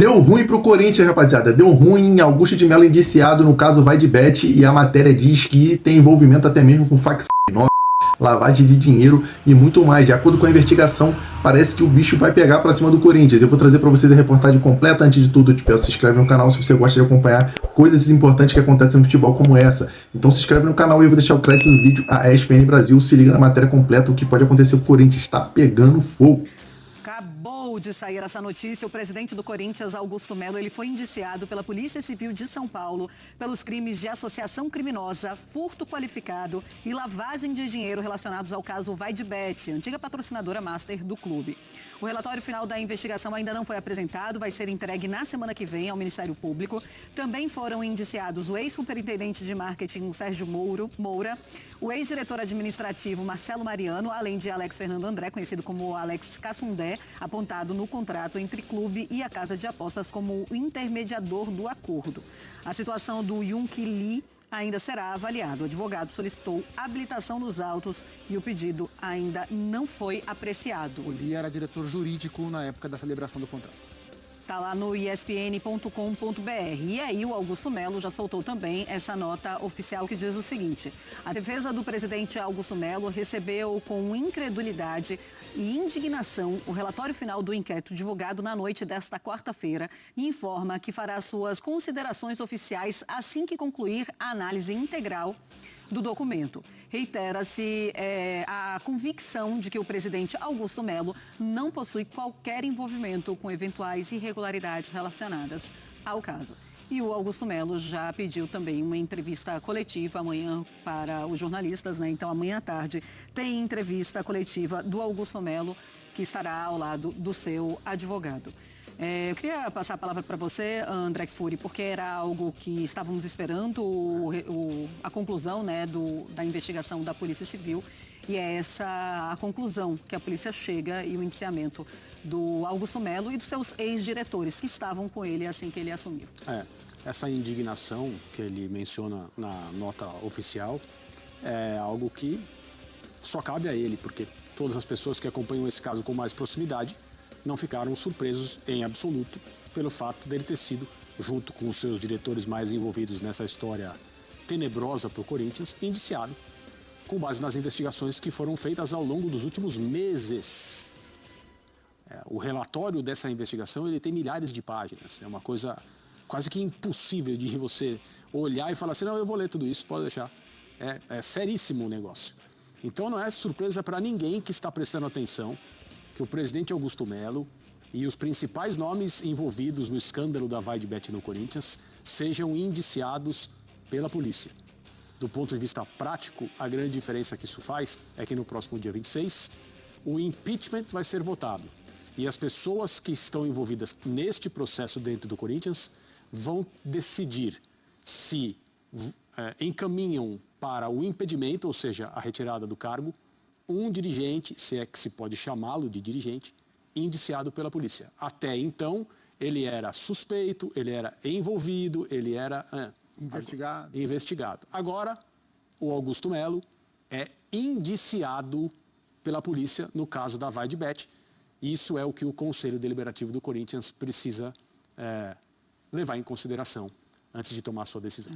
Deu ruim pro Corinthians, rapaziada. Deu ruim. Augusto de Melo indiciado, no caso vai de bet, e a matéria diz que tem envolvimento até mesmo com facção, lavagem de dinheiro e muito mais. De acordo com a investigação, parece que o bicho vai pegar pra cima do Corinthians. Eu vou trazer pra vocês a reportagem completa. Antes de tudo, eu te peço, se inscreve no canal se você gosta de acompanhar coisas importantes que acontecem no futebol como essa. Então se inscreve no canal e eu vou deixar o crédito do vídeo. A ESPN Brasil, se liga na matéria completa, o que pode acontecer com o Corinthians. Tá pegando fogo. Acabou de sair essa notícia. O presidente do Corinthians, Augusto Melo, ele foi indiciado pela Polícia Civil de São Paulo pelos crimes de associação criminosa, furto qualificado e lavagem de dinheiro relacionados ao caso Vai de Bet, antiga patrocinadora master do clube. O relatório final da investigação ainda não foi apresentado, vai ser entregue na semana que vem ao Ministério Público. Também foram indiciados o ex-superintendente de marketing, Sérgio Moura, o ex-diretor administrativo, Marcelo Mariano, além de Alex Fernando André, conhecido como Alex Cassundé, apontado no contrato entre clube e a casa de apostas como o intermediador do acordo. A situação do Yunque Lee ainda será avaliada. O advogado solicitou habilitação dos autos e o pedido ainda não foi apreciado. O Lee era diretor jurídico na época da celebração do contrato. Está lá no espn.com.br. E aí o Augusto Melo já soltou também essa nota oficial que diz o seguinte: a defesa do presidente Augusto Melo recebeu com incredulidade e indignação o relatório final do inquérito divulgado na noite desta quarta-feira e informa que fará suas considerações oficiais assim que concluir a análise integral do documento. Reitera-se a convicção de que o presidente Augusto Melo não possui qualquer envolvimento com eventuais irregularidades relacionadas ao caso. E o Augusto Melo já pediu também uma entrevista coletiva amanhã para os jornalistas, né? Então, amanhã à tarde tem entrevista coletiva do Augusto Melo, que estará ao lado do seu advogado. Eu queria passar a palavra para você, André Fury, porque era algo que estávamos esperando, a conclusão, né, da investigação da Polícia Civil, e é essa a conclusão que a polícia chega e o indiciamento do Augusto Melo e dos seus ex-diretores que estavam com ele assim que ele assumiu. Essa indignação que ele menciona na nota oficial é algo que só cabe a ele, porque todas as pessoas que acompanham esse caso com mais proximidade não ficaram surpresos em absoluto pelo fato dele ter sido, junto com os seus diretores mais envolvidos nessa história tenebrosa para o Corinthians, indiciado com base nas investigações que foram feitas ao longo dos últimos meses. O relatório dessa investigação ele tem milhares de páginas, é uma coisa quase que impossível de você olhar e falar assim, não, eu vou ler tudo isso, pode deixar. É seríssimo o negócio. Então não é surpresa para ninguém que está prestando atenção que o presidente Augusto Melo e os principais nomes envolvidos no escândalo da Vai de Bet no Corinthians sejam indiciados pela polícia. Do ponto de vista prático, a grande diferença que isso faz é que no próximo dia 26, o impeachment vai ser votado. E as pessoas que estão envolvidas neste processo dentro do Corinthians vão decidir se encaminham para o impedimento, ou seja, a retirada do cargo, um dirigente, se é que se pode chamá-lo de dirigente, indiciado pela polícia. Até então, ele era suspeito, ele era envolvido, ele era investigado. Agora, o Augusto Melo é indiciado pela polícia no caso da Vai de Bet. Isso é o que o Conselho Deliberativo do Corinthians precisa levar em consideração antes de tomar sua decisão.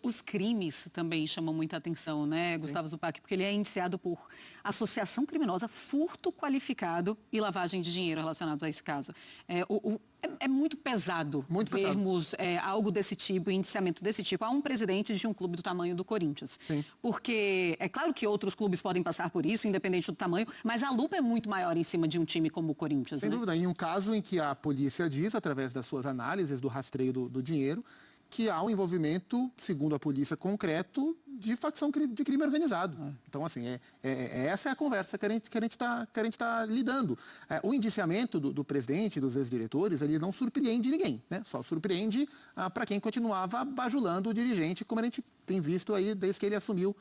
Os crimes também chamam muita atenção, né, Gustavo Zupac? Porque ele é indiciado por associação criminosa, furto qualificado e lavagem de dinheiro relacionados a esse caso. É muito pesado vermos algo desse tipo, indiciamento desse tipo, a um presidente de um clube do tamanho do Corinthians. Sim. Porque é claro que outros clubes podem passar por isso, independente do tamanho, mas a lupa é muito maior em cima de um time como o Corinthians. Sem dúvida. Em um caso em que a polícia diz, através das suas análises, do rastreio do dinheiro, que há um envolvimento, segundo a polícia, concreto de facção de crime organizado. Então, assim, essa é a conversa que a gente tá lidando. O indiciamento do presidente, dos ex-diretores, ele não surpreende ninguém, né? Só surpreende para quem continuava bajulando o dirigente, como a gente tem visto aí desde que ele assumiu,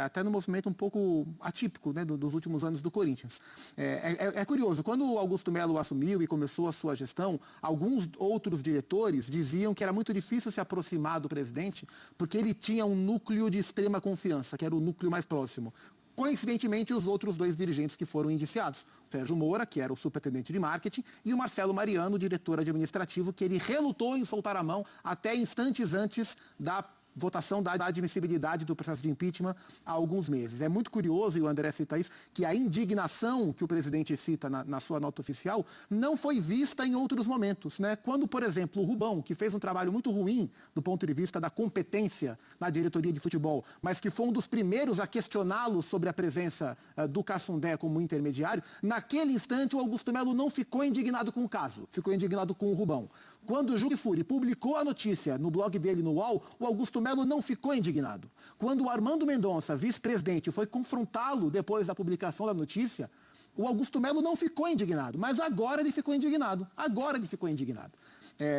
até no movimento um pouco atípico, né, dos últimos anos do Corinthians. É curioso, quando o Augusto Melo assumiu e começou a sua gestão, alguns outros diretores diziam que era muito difícil se aproximar do presidente, porque ele tinha um núcleo de extrema confiança, que era o núcleo mais próximo. coincidentemente, os outros 2 dirigentes que foram indiciados. O Sérgio Moura, que era o superintendente de marketing, e o Marcelo Mariano, diretor administrativo, que ele relutou em soltar a mão até instantes antes da votação da admissibilidade do processo de impeachment há alguns meses. É muito curioso, e o André cita isso, que a indignação que o presidente cita na sua nota oficial não foi vista em outros momentos, né? Quando, por exemplo, o Rubão, que fez um trabalho muito ruim do ponto de vista da competência na diretoria de futebol, mas que foi um dos primeiros a questioná-lo sobre a presença do Cassundé como intermediário, naquele instante o Augusto Melo não ficou indignado com o caso, ficou indignado com o Rubão. Quando o Júlio Fury publicou a notícia no blog dele no UOL, o Augusto Melo não ficou indignado. Quando o Armando Mendonça, vice-presidente, foi confrontá-lo depois da publicação da notícia, o Augusto Melo não ficou indignado, mas agora ele ficou indignado. Agora ele ficou indignado.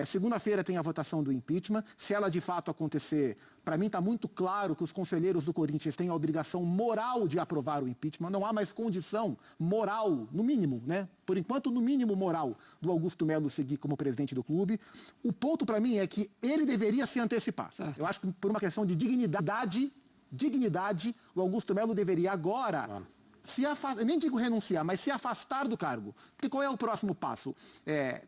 Segunda-feira tem a votação do impeachment. Se ela de fato acontecer, para mim está muito claro que os conselheiros do Corinthians têm a obrigação moral de aprovar o impeachment. Não há mais condição moral, no mínimo, né? Por enquanto, no mínimo moral, do Augusto Melo seguir como presidente do clube. O ponto para mim é que ele deveria se antecipar. Certo. Eu acho que por uma questão de dignidade, o Augusto Melo deveria agora... nem digo renunciar, mas se afastar do cargo. Porque qual é o próximo passo?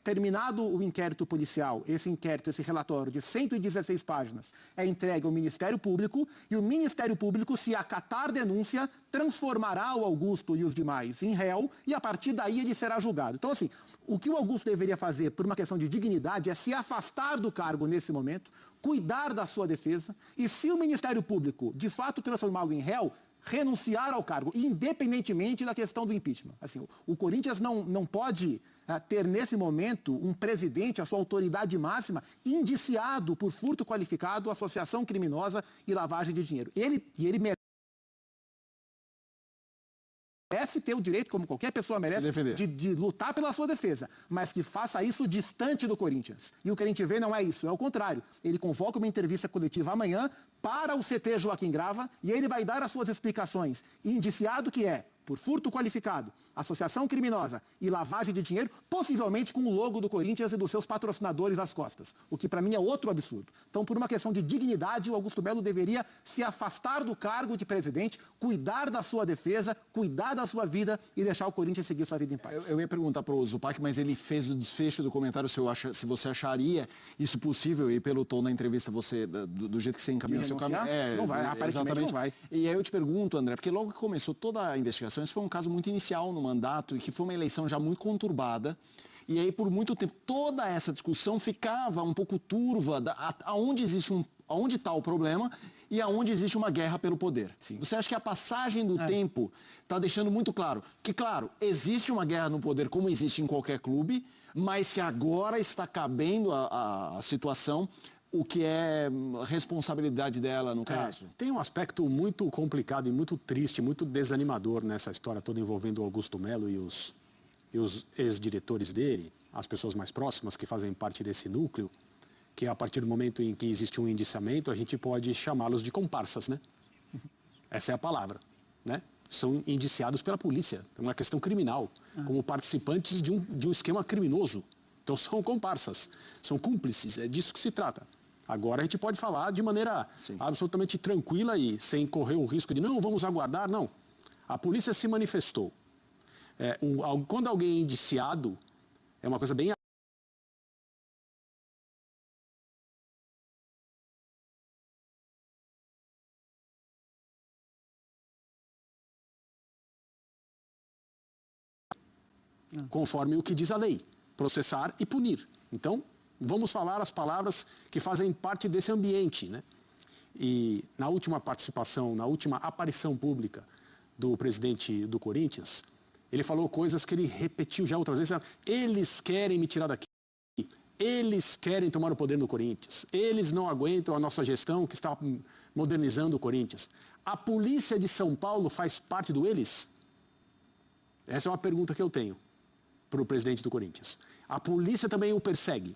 Terminado o inquérito policial, esse relatório de 116 páginas, é entregue ao Ministério Público, e o Ministério Público, se acatar denúncia, transformará o Augusto e os demais em réu, e a partir daí ele será julgado. Então, assim, o que o Augusto deveria fazer, por uma questão de dignidade, é se afastar do cargo nesse momento, cuidar da sua defesa, e se o Ministério Público, de fato, transformá-lo em réu, renunciar ao cargo, independentemente da questão do impeachment. Assim, o Corinthians não pode ter, nesse momento, um presidente, a sua autoridade máxima, indiciado por furto qualificado, associação criminosa e lavagem de dinheiro. Ele merece ter o direito, como qualquer pessoa merece, de lutar pela sua defesa, mas que faça isso distante do Corinthians. E o que a gente vê não é isso, é o contrário. Ele convoca uma entrevista coletiva amanhã para o CT Joaquim Grava e ele vai dar as suas explicações. Indiciado que é por furto qualificado, associação criminosa e lavagem de dinheiro, possivelmente com o logo do Corinthians e dos seus patrocinadores às costas, o que para mim é outro absurdo. Então, por uma questão de dignidade, o Augusto Melo deveria se afastar do cargo de presidente, cuidar da sua defesa, cuidar da sua vida e deixar o Corinthians seguir sua vida em paz. Eu ia perguntar para o Zupac, mas ele fez o desfecho do comentário se você acharia isso possível, e pelo tom da entrevista, você, do jeito que você encaminhou o seu caminho. Não vai, aparentemente não vai. E aí eu te pergunto, André, porque logo que começou toda a investigação, isso foi um caso muito inicial no mandato e que foi uma eleição já muito conturbada. E aí, por muito tempo, toda essa discussão ficava um pouco turva aonde está o problema e aonde existe uma guerra pelo poder. Sim. Você acha que a passagem do tempo está deixando muito claro que, claro, existe uma guerra no poder como existe em qualquer clube, mas que agora está cabendo a situação, o que é responsabilidade dela, no caso? Tem um aspecto muito complicado e muito triste, muito desanimador nessa história toda envolvendo o Augusto Melo e os ex-diretores dele, as pessoas mais próximas que fazem parte desse núcleo, que a partir do momento em que existe um indiciamento, a gente pode chamá-los de comparsas, né? Essa é a palavra, né? São indiciados pela polícia, é uma questão criminal, como participantes de um esquema criminoso. Então são comparsas, são cúmplices, é disso que se trata. Agora a gente pode falar de maneira absolutamente tranquila e sem correr o risco de não, vamos aguardar, não. A polícia se manifestou. Quando alguém é indiciado, é uma coisa bem... conforme o que diz a lei, processar e punir. Então, vamos falar as palavras que fazem parte desse ambiente, né? E na última participação, na última aparição pública do presidente do Corinthians, ele falou coisas que ele repetiu já outras vezes. Eles querem me tirar daqui. Eles querem tomar o poder no Corinthians. Eles não aguentam a nossa gestão que está modernizando o Corinthians. A polícia de São Paulo faz parte do eles? Essa é uma pergunta que eu tenho para o presidente do Corinthians. A polícia também o persegue?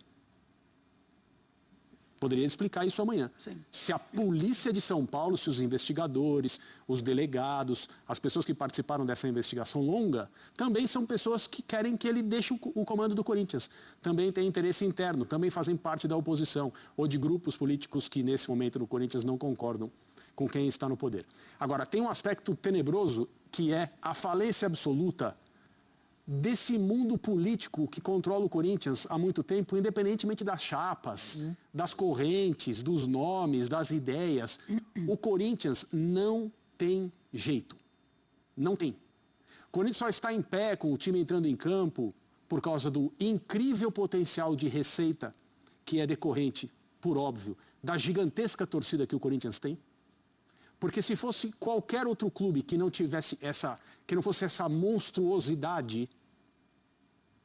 Poderia explicar isso amanhã. Sim. Se a polícia de São Paulo, se os investigadores, os delegados, as pessoas que participaram dessa investigação longa, também são pessoas que querem que ele deixe o comando do Corinthians. Também têm interesse interno, também fazem parte da oposição ou de grupos políticos que nesse momento no Corinthians não concordam com quem está no poder. Agora, tem um aspecto tenebroso que é a falência absoluta desse mundo político que controla o Corinthians há muito tempo, independentemente das chapas, das correntes, dos nomes, das ideias. O Corinthians não tem jeito. Não tem. O Corinthians só está em pé com o time entrando em campo por causa do incrível potencial de receita que é decorrente, por óbvio, da gigantesca torcida que o Corinthians tem. Porque se fosse qualquer outro clube que não tivesse que não fosse essa monstruosidade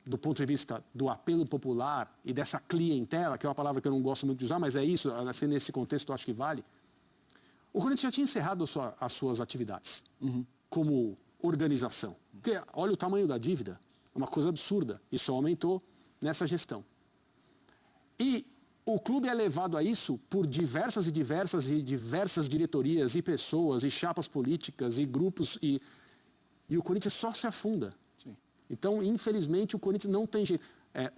do ponto de vista do apelo popular e dessa clientela, que é uma palavra que eu não gosto muito de usar, mas é isso, assim, nesse contexto eu acho que vale, o Corinthians já tinha encerrado as suas atividades como organização. Porque olha o tamanho da dívida, é uma coisa absurda, e só aumentou nessa gestão. E o clube é levado a isso por diversas diretorias e pessoas e chapas políticas e grupos e o Corinthians só se afunda. Sim. Então, infelizmente, o Corinthians não tem jeito.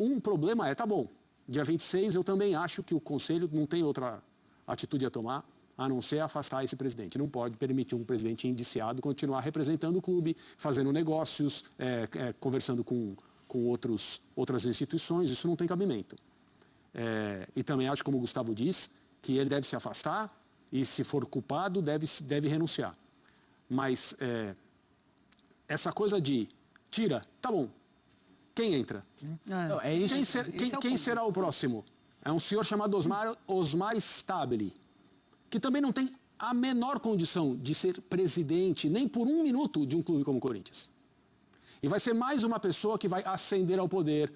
Um problema tá bom, dia 26 eu também acho que o Conselho não tem outra atitude a tomar a não ser afastar esse presidente. Não pode permitir um presidente indiciado continuar representando o clube, fazendo negócios, conversando com outras instituições, isso não tem cabimento. E também acho, como o Gustavo diz, que ele deve se afastar e, se for culpado, deve renunciar. Mas essa coisa de tira, tá bom, quem entra? Não, é isso. Quem será o próximo? É um senhor chamado Osmar Stabile, que também não tem a menor condição de ser presidente, nem por um minuto, de um clube como o Corinthians. E vai ser mais uma pessoa que vai ascender ao poder,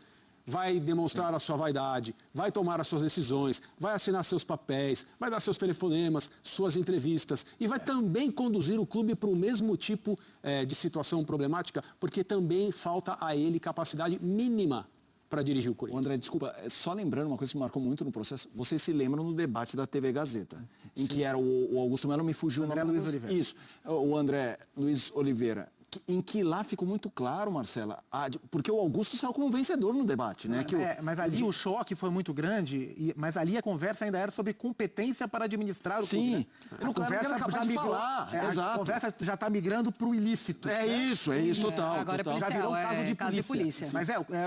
vai demonstrar a sua vaidade, vai tomar as suas decisões, vai assinar seus papéis, vai dar seus telefonemas, suas entrevistas e vai também conduzir o clube para o mesmo tipo de situação problemática, porque também falta a ele capacidade mínima para dirigir o Corinthians. André, desculpa, só lembrando uma coisa que marcou muito no processo, vocês se lembram no debate da TV Gazeta, em que era o Augusto Melo, me fugiu o nome. André Luiz Oliveira. Isso, o André Luiz Oliveira. Em que lá ficou muito claro, Marcela, porque o Augusto saiu como vencedor no debate, né? Mas ali o choque foi muito grande, mas ali a conversa ainda era sobre competência para administrar o clube. Sim, a conversa capaz de falar, a conversa já está migrando para o ilícito. É isso, total. Agora total. policial, Já virou um caso de polícia.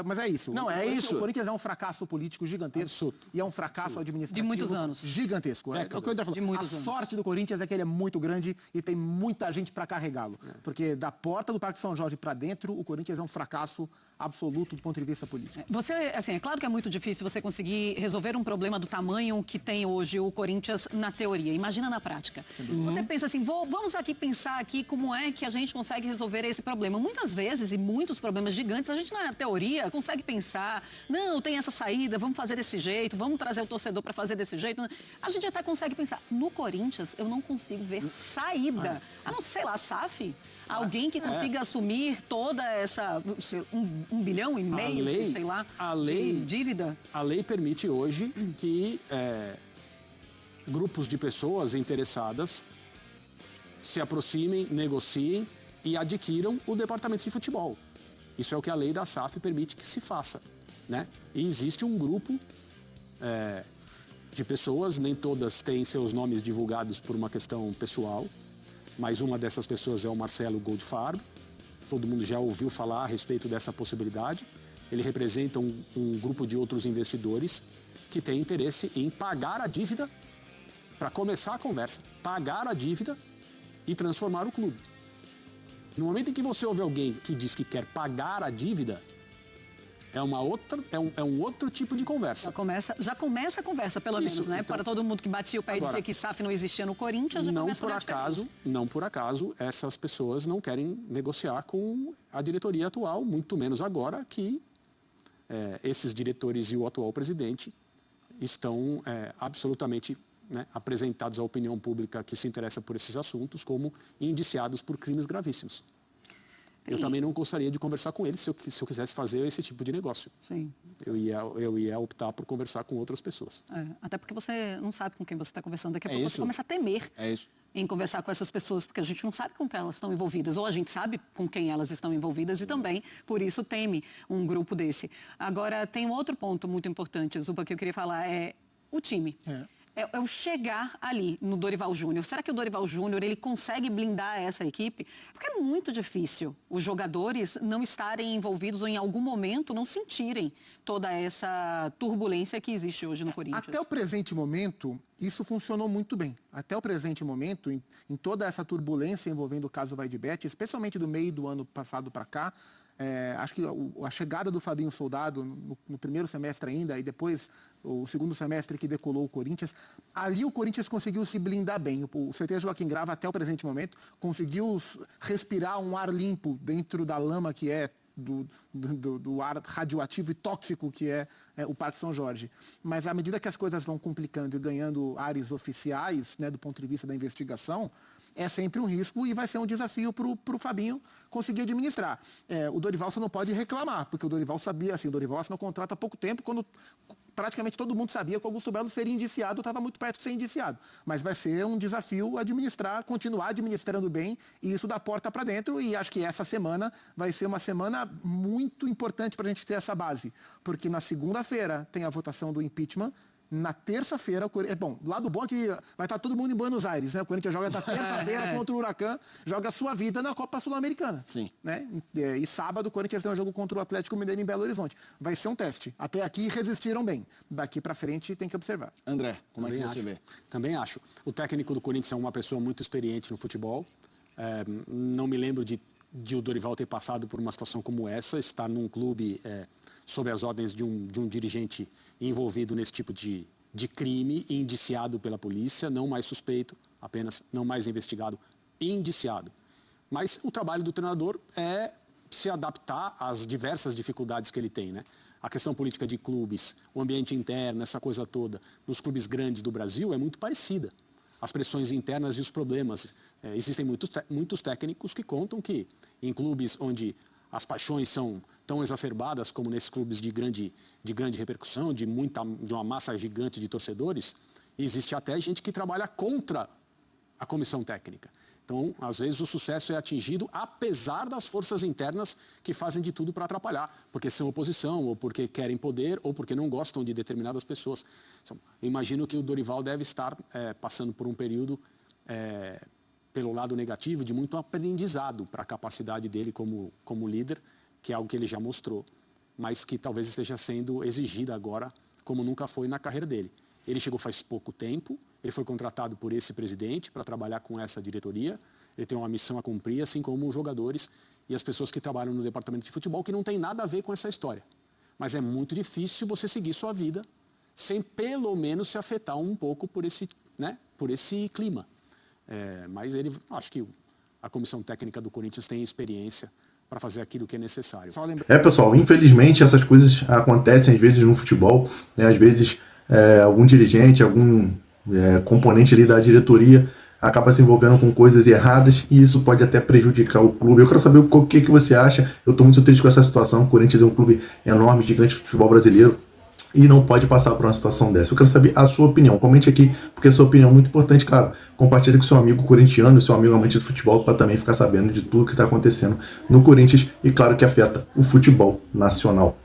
Mas é isso. Não, é isso. O Corinthians é um fracasso político gigantesco e é um fracasso administrativo de muitos anos. Gigantesco. É o que eu estou falando. A sorte do Corinthians é que ele é muito grande e tem muita gente para carregá-lo. Porque da porta do Parque São Jorge para dentro, o Corinthians é um fracasso absoluto do ponto de vista político. Você, assim, é claro que é muito difícil você conseguir resolver um problema do tamanho que tem hoje o Corinthians na teoria. Imagina na prática. Você pensa assim, vamos aqui pensar aqui como é que a gente consegue resolver esse problema. Muitas vezes, e muitos problemas gigantes, a gente na teoria consegue pensar, não, tem essa saída, vamos fazer desse jeito, vamos trazer o torcedor para fazer desse jeito. A gente até consegue pensar. No Corinthians, eu não consigo ver saída. A não ser lá, SAF. Alguém que consiga assumir toda essa 1,5 bilhão, sei lá, de dívida? A lei permite hoje que grupos de pessoas interessadas se aproximem, negociem e adquiram o departamento de futebol. Isso é o que a lei da SAF permite que se faça, né? E existe um grupo de pessoas, nem todas têm seus nomes divulgados por uma questão pessoal, mas uma dessas pessoas é o Marcelo Goldfarb. Todo mundo já ouviu falar a respeito dessa possibilidade. Ele representa um grupo de outros investidores que tem interesse em pagar a dívida, para começar a conversa, pagar a dívida e transformar o clube. No momento em que você ouve alguém que diz que quer pagar a dívida, é um outro tipo de conversa. Já começa a conversa, pelo menos, né? Então, para todo mundo que batia o pé e dizia que SAF não existia no Corinthians, já começa a Não por acaso, essas pessoas não querem negociar com a diretoria atual, muito menos agora que esses diretores e o atual presidente estão absolutamente apresentados à opinião pública que se interessa por esses assuntos como indiciados por crimes gravíssimos. Eu também não gostaria de conversar com eles se eu quisesse fazer esse tipo de negócio. Sim. Eu ia optar por conversar com outras pessoas. Até porque você não sabe com quem você está conversando. Daqui a pouco você começa a temer em conversar com essas pessoas, porque a gente não sabe com quem elas estão envolvidas. Ou a gente sabe com quem elas estão envolvidas e também, por isso, teme um grupo desse. Agora, tem um outro ponto muito importante, Zupa, que eu queria falar, é o time. é o chegar ali no Dorival Júnior. Será que o Dorival Júnior ele consegue blindar essa equipe? Porque é muito difícil os jogadores não estarem envolvidos ou em algum momento não sentirem toda essa turbulência que existe hoje no Corinthians. Até o presente momento, isso funcionou muito bem. Até o presente momento, em toda essa turbulência envolvendo o caso Vaidebet, especialmente do meio do ano passado para cá, acho que a chegada do Fabinho Soldado no primeiro semestre ainda, e depois o segundo semestre que decolou o Corinthians, ali o Corinthians conseguiu se blindar bem. O CT Joaquim Grava, até o presente momento, conseguiu respirar um ar limpo dentro da lama que é do ar radioativo e tóxico que é o Parque São Jorge. Mas à medida que as coisas vão complicando e ganhando ares oficiais, né, do ponto de vista da investigação, é sempre um risco e vai ser um desafio para o Fabinho conseguir administrar. O Dorival só não pode reclamar, porque o Dorival sabia, assim, o Dorival assinou contrato há pouco tempo, quando praticamente todo mundo sabia que o Augusto Melo seria indiciado, estava muito perto de ser indiciado. Mas vai ser um desafio administrar, continuar administrando bem, e isso dá porta para dentro, e acho que essa semana vai ser uma semana muito importante para a gente ter essa base. Porque na segunda-feira tem a votação do impeachment, na terça-feira, lado bom é que vai estar todo mundo em Buenos Aires, né? O Corinthians joga na terça-feira contra o Huracan, joga a sua vida na Copa Sul-Americana. Sim. Né? E sábado o Corinthians tem um jogo contra o Atlético Mineiro em Belo Horizonte. Vai ser um teste. Até aqui resistiram bem. Daqui para frente tem que observar. André, como é que você vê? Também acho. O técnico do Corinthians é uma pessoa muito experiente no futebol. Não me lembro de o Dorival ter passado por uma situação como essa, estar num clube sob as ordens de um dirigente envolvido nesse tipo de crime, indiciado pela polícia, não mais suspeito, apenas não mais investigado, indiciado. Mas o trabalho do treinador é se adaptar às diversas dificuldades que ele tem, né? A questão política de clubes, o ambiente interno, essa coisa toda, nos clubes grandes do Brasil é muito parecida. As pressões internas e os problemas. Existem muitos técnicos que contam que em clubes onde as paixões são tão exacerbadas como nesses clubes de grande repercussão, de uma massa gigante de torcedores, existe até gente que trabalha contra a comissão técnica. Então, às vezes, o sucesso é atingido apesar das forças internas que fazem de tudo para atrapalhar, porque são oposição, ou porque querem poder, ou porque não gostam de determinadas pessoas. Então, eu imagino que o Dorival deve estar passando por um período, pelo lado negativo, de muito aprendizado para a capacidade dele como líder, que é algo que ele já mostrou, mas que talvez esteja sendo exigida agora, como nunca foi na carreira dele. Ele chegou faz pouco tempo, ele foi contratado por esse presidente para trabalhar com essa diretoria, ele tem uma missão a cumprir, assim como os jogadores e as pessoas que trabalham no departamento de futebol, que não tem nada a ver com essa história. Mas é muito difícil você seguir sua vida sem pelo menos se afetar um pouco por esse clima. Mas acho que a comissão técnica do Corinthians tem experiência para fazer aquilo que é necessário. Pessoal, infelizmente essas coisas acontecem às vezes no futebol, né? Às vezes algum dirigente, algum componente ali da diretoria acaba se envolvendo com coisas erradas e isso pode até prejudicar o clube. Eu quero saber o que você acha. Eu estou muito triste com essa situação. O Corinthians é um clube enorme, gigante de futebol brasileiro e não pode passar por uma situação dessa. Eu quero saber a sua opinião. Comente aqui, porque a sua opinião é muito importante, claro. Compartilhe com seu amigo corintiano e seu amigo amante do futebol para também ficar sabendo de tudo que está acontecendo no Corinthians e, claro, que afeta o futebol nacional.